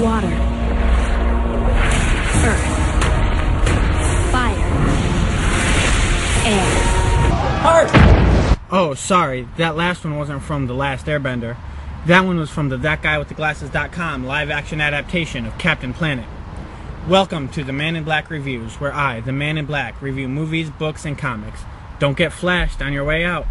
water, earth, fire, air. Heart! Oh, sorry, that last one wasn't from The Last Airbender. That one was from the ThatGuyWithTheGlasses.com live-action adaptation of Captain Planet. Welcome to the Man in Black Reviews, where I, the Man in Black, review movies, books, and comics. Don't get flashed on your way out.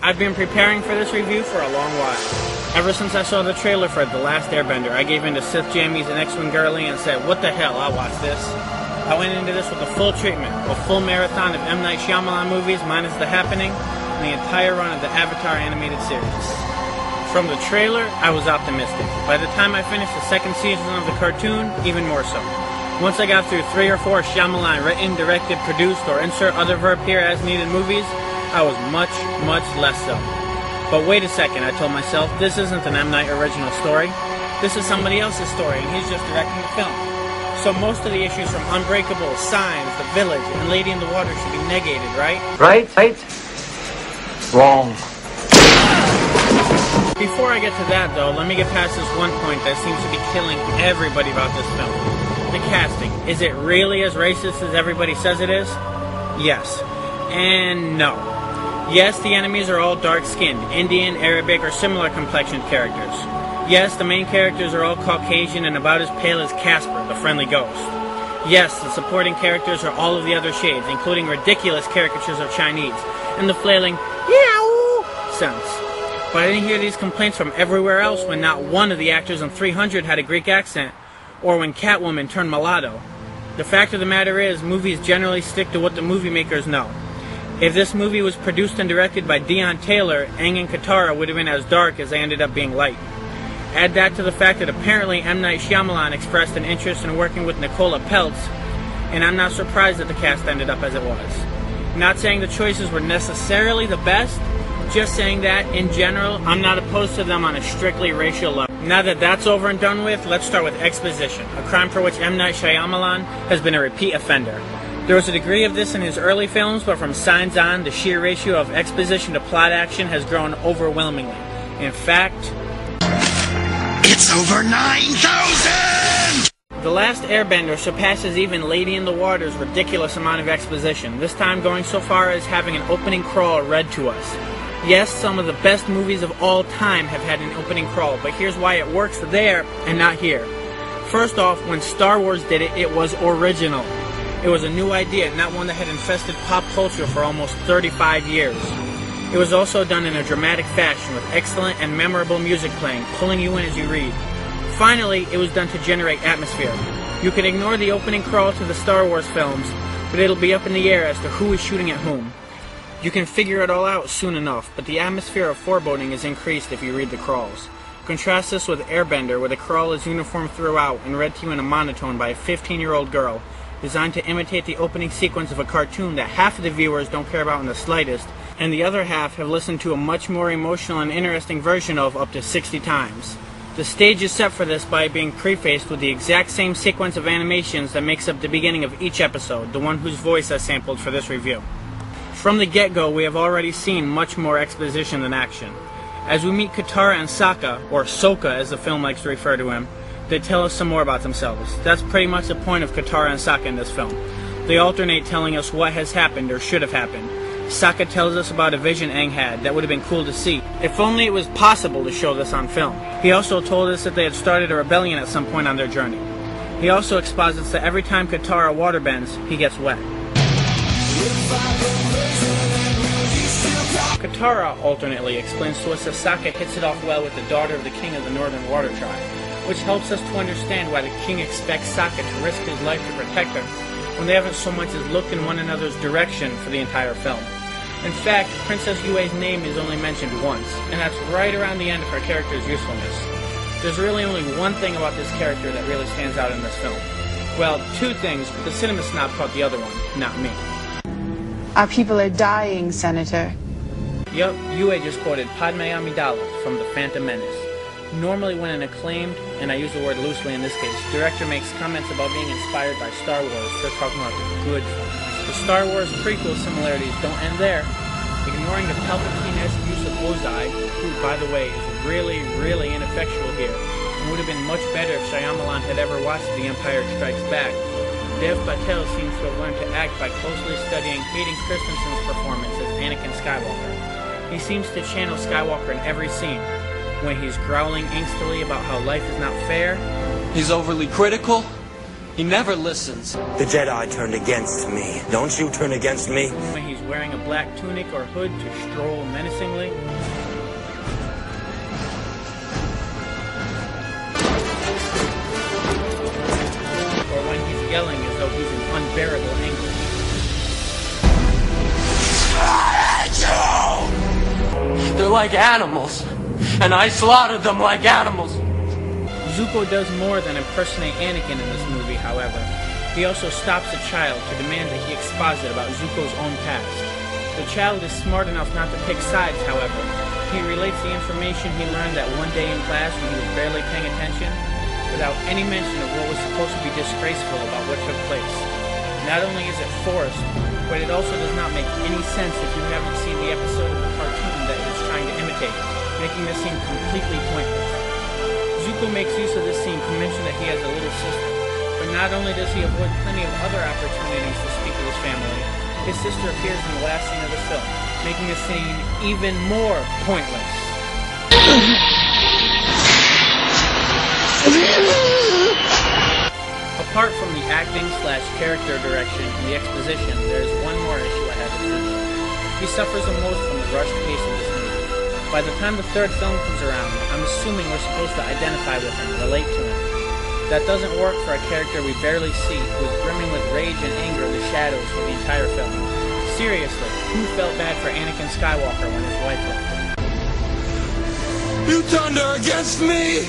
I've been preparing for this review for a long while. Ever since I saw the trailer for The Last Airbender, I gave in to Sith Jammies and X-Wing Girly and said, what the hell, I'll watch this. I went into this with a full treatment, a full marathon of M. Night Shyamalan movies minus The Happening, and the entire run of the Avatar animated series. From the trailer, I was optimistic. By the time I finished the second season of the cartoon, even more so. Once I got through 3 or 4 Shyamalan written, directed, produced, or insert other verb here as needed movies, I was much, much less so. But wait a second, I told myself, this isn't an M. Night original story. This is somebody else's story, and he's just directing the film. So most of the issues from Unbreakable, Signs, The Village, and Lady in the Water should be negated, right? Right? Wrong. Before I get to that, though, let me get past this one point that seems to be killing everybody about this film. The casting. Is it really as racist as everybody says it is? Yes. And no. Yes, the enemies are all dark-skinned, Indian, Arabic, or similar complexioned characters. Yes, the main characters are all Caucasian and about as pale as Casper, the friendly ghost. Yes, the supporting characters are all of the other shades, including ridiculous caricatures of Chinese, and the flailing, meow sense. But I didn't hear these complaints from everywhere else when not one of the actors in 300 had a Greek accent, or when Catwoman turned mulatto. The fact of the matter is, movies generally stick to what the movie makers know. If this movie was produced and directed by Deon Taylor, Aang and Katara would have been as dark as they ended up being light. Add that to the fact that apparently M. Night Shyamalan expressed an interest in working with Nicola Peltz, and I'm not surprised that the cast ended up as it was. Not saying the choices were necessarily the best, just saying that, in general, I'm not opposed to them on a strictly racial level. Now that that's over and done with, let's start with exposition, a crime for which M. Night Shyamalan has been a repeat offender. There was a degree of this in his early films, but from Signs on, the sheer ratio of exposition to plot action has grown overwhelmingly. In fact, it's over 9,000! The Last Airbender surpasses even Lady in the Water's ridiculous amount of exposition, this time going so far as having an opening crawl read to us. Yes, some of the best movies of all time have had an opening crawl, but here's why it works there and not here. First off, when Star Wars did it, it was original. It was a new idea, not one that had infested pop culture for almost 35 years. It was also done in a dramatic fashion with excellent and memorable music playing, pulling you in as you read. Finally, it was done to generate atmosphere. You can ignore the opening crawl to the Star Wars films, but it'll be up in the air as to who is shooting at whom. You can figure it all out soon enough, but the atmosphere of foreboding is increased if you read the crawls. Contrast this with Airbender, where the crawl is uniform throughout and read to you in a monotone by a 15-year-old girl, designed to imitate the opening sequence of a cartoon that half of the viewers don't care about in the slightest, and the other half have listened to a much more emotional and interesting version of up to 60 times. The stage is set for this by being prefaced with the exact same sequence of animations that makes up the beginning of each episode, the one whose voice I sampled for this review. From the get-go, we have already seen much more exposition than action. As we meet Katara and Sokka, or Sokka as the film likes to refer to him, they tell us some more about themselves. That's pretty much the point of Katara and Sokka in this film. They alternate telling us what has happened or should have happened. Sokka tells us about a vision Aang had that would have been cool to see. If only it was possible to show this on film. He also told us that they had started a rebellion at some point on their journey. He also exposits that every time Katara waterbends, he gets wet. Katara alternately explains to us that Sokka hits it off well with the daughter of the king of the Northern Water Tribe, which helps us to understand why the king expects Sokka to risk his life to protect her. when they haven't so much as looked in one another's direction for the entire film. In fact, Princess Yue's name is only mentioned once, and that's right around the end of her character's usefulness. There's really only one thing about this character that really stands out in this film. Well, two things, but the cinema snob caught the other one, not me. Our people are dying, Senator. Yup, Yue just quoted Padme Amidala from The Phantom Menace. Normally when an acclaimed, and I use the word loosely in this case, director makes comments about being inspired by Star Wars, they're talking about the good films. The Star Wars prequel similarities don't end there. Ignoring the Palpatine-esque use of Ozai, who, by the way, is really, really ineffectual here, and would have been much better if Shyamalan had ever watched The Empire Strikes Back. Dev Patel seems to have learned to act by closely studying Hayden Christensen's performance as Anakin Skywalker. He seems to channel Skywalker in every scene. When he's growling angstily about how life is not fair. He's overly critical. He never listens. The Jedi turned against me. Don't you turn against me? When he's wearing a black tunic or hood to stroll menacingly. Or when he's yelling as though he's in unbearable anguish. They're like animals, and I slaughtered them like animals. Zuko does more than impersonate Anakin in this movie, however. He also stops a child to demand that he exposit about Zuko's own past. The child is smart enough not to pick sides, however. He relates the information he learned that one day in class when he was barely paying attention, without any mention of what was supposed to be disgraceful about what took place. Not only is it forced, but it also does not make any sense if you haven't seen the episode of the cartoon that it is trying to imitate, making this scene completely pointless. Zuko makes use of this scene to mention that he has a little sister, but not only does he avoid plenty of other opportunities to speak of his family, his sister appears in the last scene of the film, making the scene even more pointless. Apart from the acting / character direction and the exposition, there's one more issue I have with Zuko. He suffers the most from the rushed pace of this movie. By the time the third film comes around, I'm assuming we're supposed to identify with him, relate to him. That doesn't work for a character we barely see, who is brimming with rage and anger in the shadows for the entire film. Seriously, who felt bad for Anakin Skywalker when his wife left him? You turned her against me!